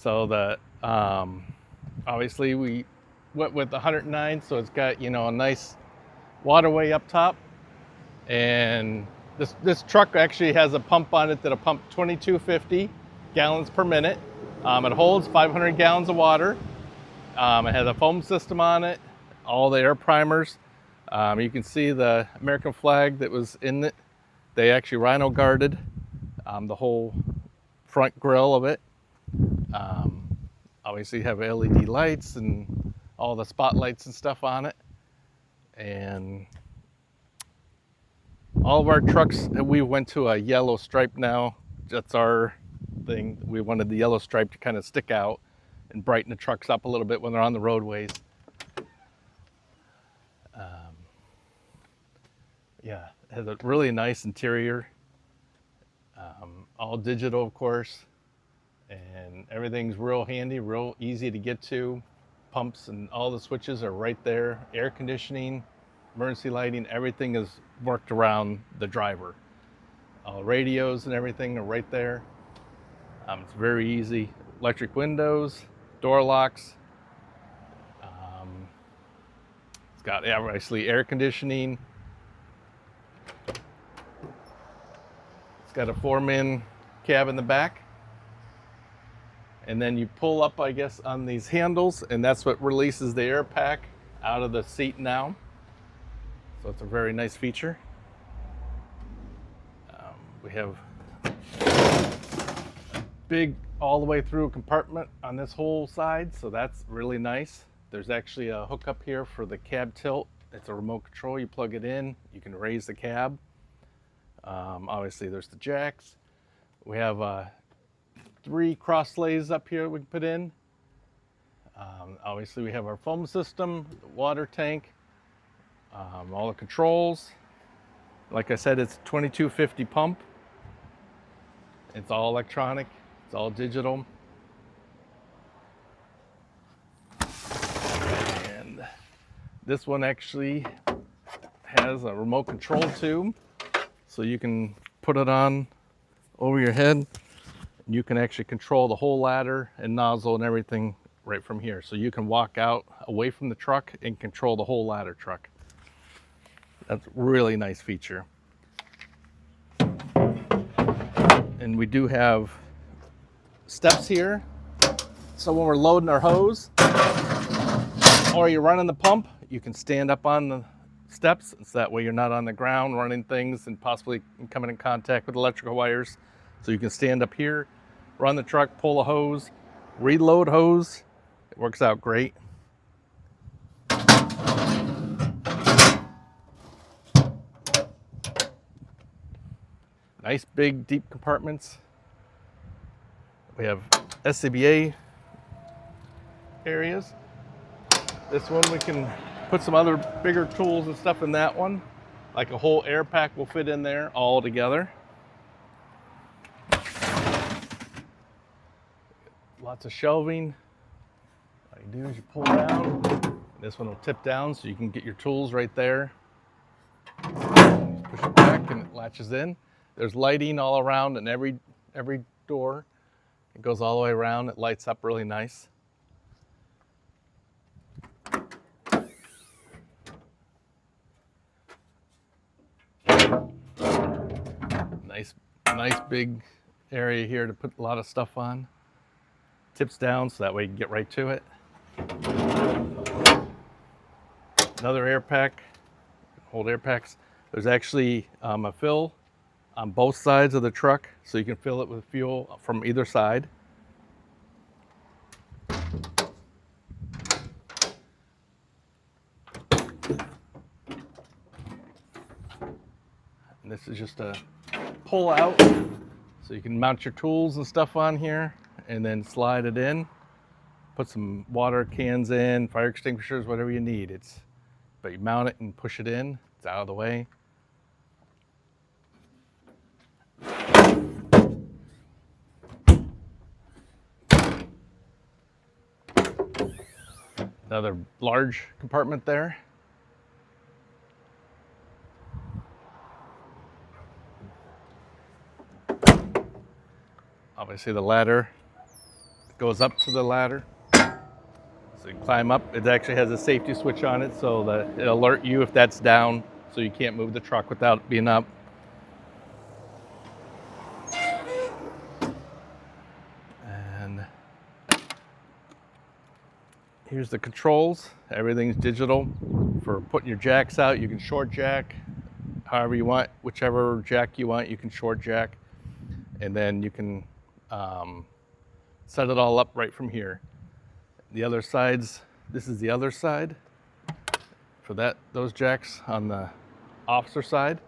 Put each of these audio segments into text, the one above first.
So the obviously we went with the 109, so it's got, you know, a nice waterway up top, and this truck actually has a pump on it that'll pump 2250 gallons per minute. It holds 500 gallons of water. It has a foam system on it, all the air primers. You can see the American flag that was in it. They actually rhino guarded the whole front grille of it. Obviously you have LED lights and all the spotlights and stuff on it. And all of our trucks, we went to a yellow stripe now. That's our thing. We wanted the yellow stripe to kind of stick out and brighten the trucks up a little bit when they're on the roadways. Yeah, it has a really nice interior. All digital, of course. And everything's real handy, real easy to get to. Pumps and all the switches are right there. Air conditioning, emergency lighting, everything is worked around the driver. All radios and everything are right there. It's very easy. Electric windows, door locks. It's got obviously air conditioning. It's got a 4-man cab in the back. And then you pull up, I guess, on these handles, and that's what releases the air pack out of the seat now. So it's a very nice feature. We have a big all the way through compartment on this whole side, so that's really nice. There's actually a hookup here for the cab tilt. It's a remote control. You plug it in, you can raise the cab. Obviously there's the jacks. We have 3 cross lays up here we can put in. Obviously we have our foam system, the water tank, all the controls. Like I said, it's a 2250 pump. It's all electronic, it's all digital. And this one actually has a remote control too, so you can put it on over your head. You can actually control the whole ladder and nozzle and everything right from here. So you can walk out away from the truck and control the whole ladder truck. That's a really nice feature. And we do have steps here. So when we're loading our hose or you're running the pump, you can stand up on the steps. So that way you're not on the ground running things and possibly coming in contact with electrical wires. So you can stand up here, run the truck, pull a hose, reload hose. It works out great. Nice big deep compartments. We have SCBA areas. This one we can put some other bigger tools and stuff in that one. Like a whole air pack will fit in there all together. Lots of shelving. All you do is you pull down. This one will tip down so you can get your tools right there. Just push it back and it latches in. There's lighting all around and every door. It goes all the way around. It lights up really nice. Nice big area here to put a lot of stuff on. Tips down so that way you can get right to it. Another air pack, hold air packs. There's actually a fill on both sides of the truck, so you can fill it with fuel from either side. And this is just a pull out, so you can mount your tools and stuff on here and then slide it in. Put some water cans in, fire extinguishers, whatever you need. But you mount it and push it in, it's out of the way. Another large compartment there. Obviously the ladder goes up to the ladder. So you climb up. It actually has a safety switch on it so that it'll alert you if that's down, so you can't move the truck without being up. And here's the controls. Everything's digital. For putting your jacks out, you can short jack however you want. Whichever jack you want, you can short jack. And then you can set it all up right from here. The other sides, this is the other side for those jacks on the officer side.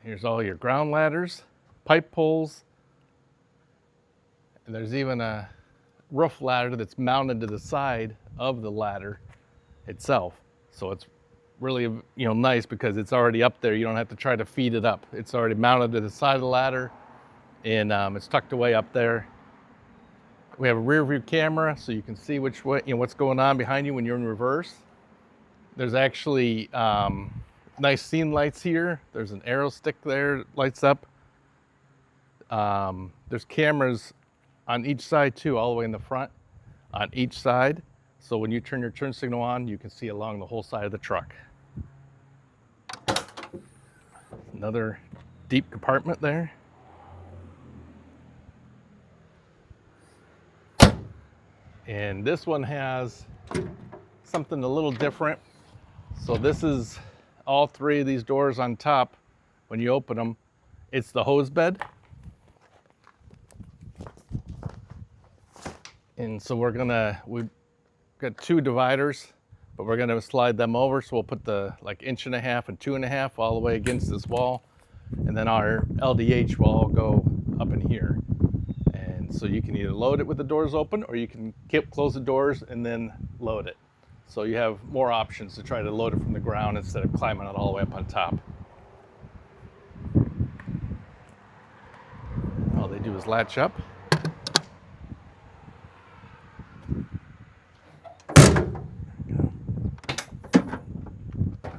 Here's all your ground ladders, pipe poles, and there's even a roof ladder that's mounted to the side of the ladder itself. So it's really, nice because it's already up there. You don't have to try to feed it up. It's already mounted to the side of the ladder, and it's tucked away up there. We have a rear view camera so you can see which way, what's going on behind you when you're in reverse. There's actually nice scene lights here. There's an arrow stick there, lights up. There's cameras on each side too, all the way in the front, on each side. So when you turn your turn signal on, you can see along the whole side of the truck. Another deep compartment there. And this one has something a little different. So this is all three of these doors on top. When you open them, it's the hose bed. And so we've got two dividers, but we're gonna slide them over. So we'll put the 1.5 inches and 2.5 all the way against this wall. And then our LDH will all go up in here. And so you can either load it with the doors open, or you can close the doors and then load it. So you have more options to try to load it from the ground instead of climbing it all the way up on top. All they do is latch up.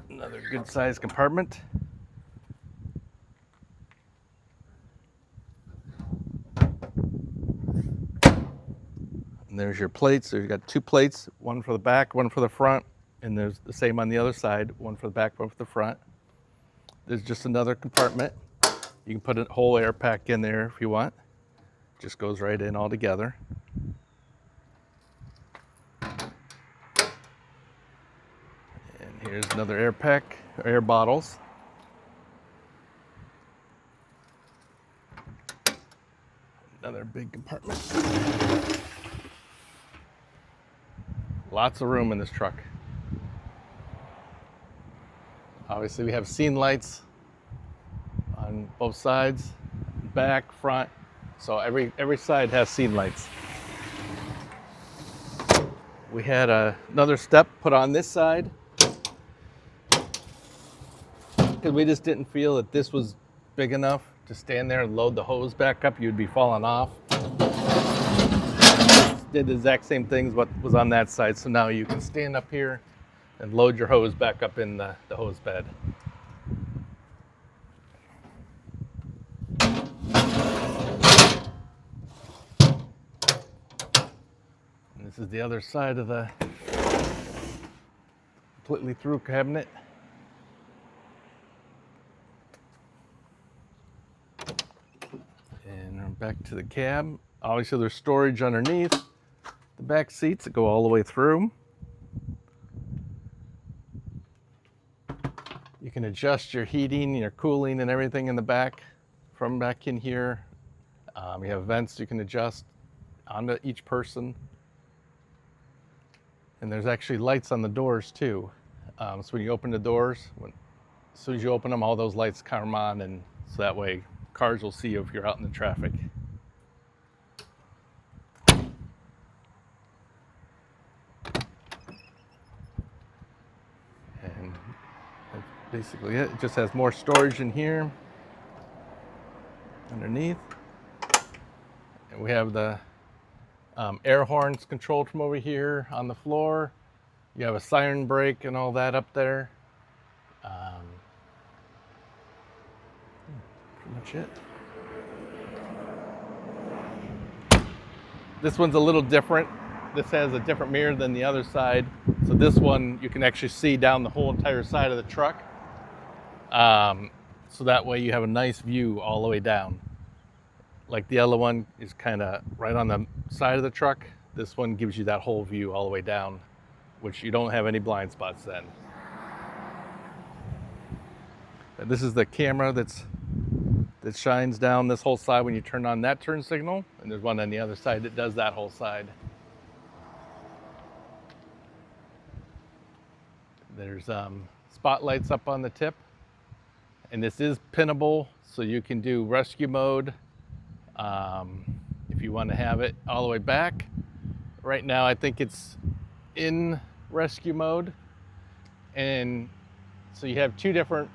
Another good sized compartment. And there's your plates. So you've got two plates, one for the back, one for the front. And there's the same on the other side, one for the back, one for the front. There's just another compartment. You can put a whole air pack in there if you want. Just goes right in all together. And here's another air pack, air bottles. Another big compartment. Lots of room in this truck. Obviously we have scene lights on both sides, back, front. So every side has scene lights. We had another step put on this side because we just didn't feel that this was big enough to stand there and load the hose back up. You'd be falling off. Did the exact same things what was on that side. So now you can stand up here and load your hose back up in the hose bed. And this is the other side of the completely through cabinet. And we're back to the cab. Obviously there's storage underneath the back seats that go all the way through. You can adjust your heating, your cooling, and everything in the back from back in here. You have vents you can adjust onto each person. And there's actually lights on the doors too. So when you open the doors, as soon as you open them, all those lights come on, and so that way cars will see you if you're out in the traffic. And that's basically it. It just has more storage in here underneath. And we have the air horns controlled from over here on the floor. You have a siren brake and all that up there. Pretty much it. This one's a little different. This has a different mirror than the other side. So this one, you can actually see down the whole entire side of the truck. So that way you have a nice view all the way down. Like the other one is kind of right on the side of the truck. This one gives you that whole view all the way down, which you don't have any blind spots then. And this is the camera that shines down this whole side when you turn on that turn signal, and there's one on the other side that does that whole side. There's spotlights up on the tip, and this is pinnable, so you can do rescue mode if you want to have it all the way back. Right now I think it's in rescue mode, and so you have two different,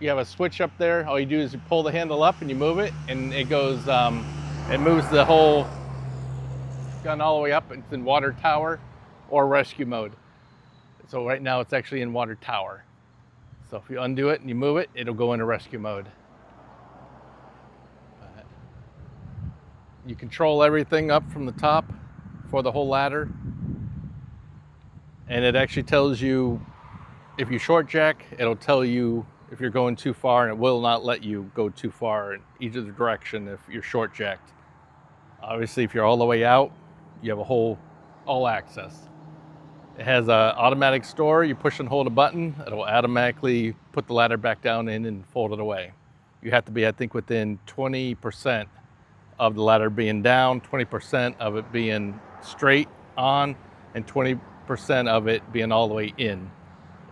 you have a switch up there. All you do is you pull the handle up and you move it, and it goes, it moves the whole gun all the way up. It's in water tower or rescue mode. So right now it's actually in water tower. So if you undo it and you move it, it'll go into rescue mode. You control everything up from the top for the whole ladder. And it actually tells you if you short jack, it'll tell you if you're going too far, and it will not let you go too far in either direction if you're short jacked. Obviously, if you're all the way out, you have all access. It has an automatic store. You push and hold a button, it'll automatically put the ladder back down in and fold it away. You have to be, I think, within 20% of the ladder being down, 20% of it being straight on, and 20% of it being all the way in.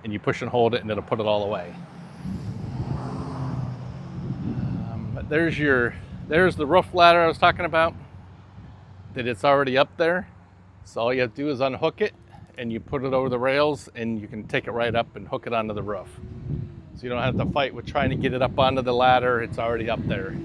And you push and hold it and it'll put it all away. There's the roof ladder I was talking about, that it's already up there. So all you have to do is unhook it and you put it over the rails, and you can take it right up and hook it onto the roof. So you don't have to fight with trying to get it up onto the ladder, it's already up there.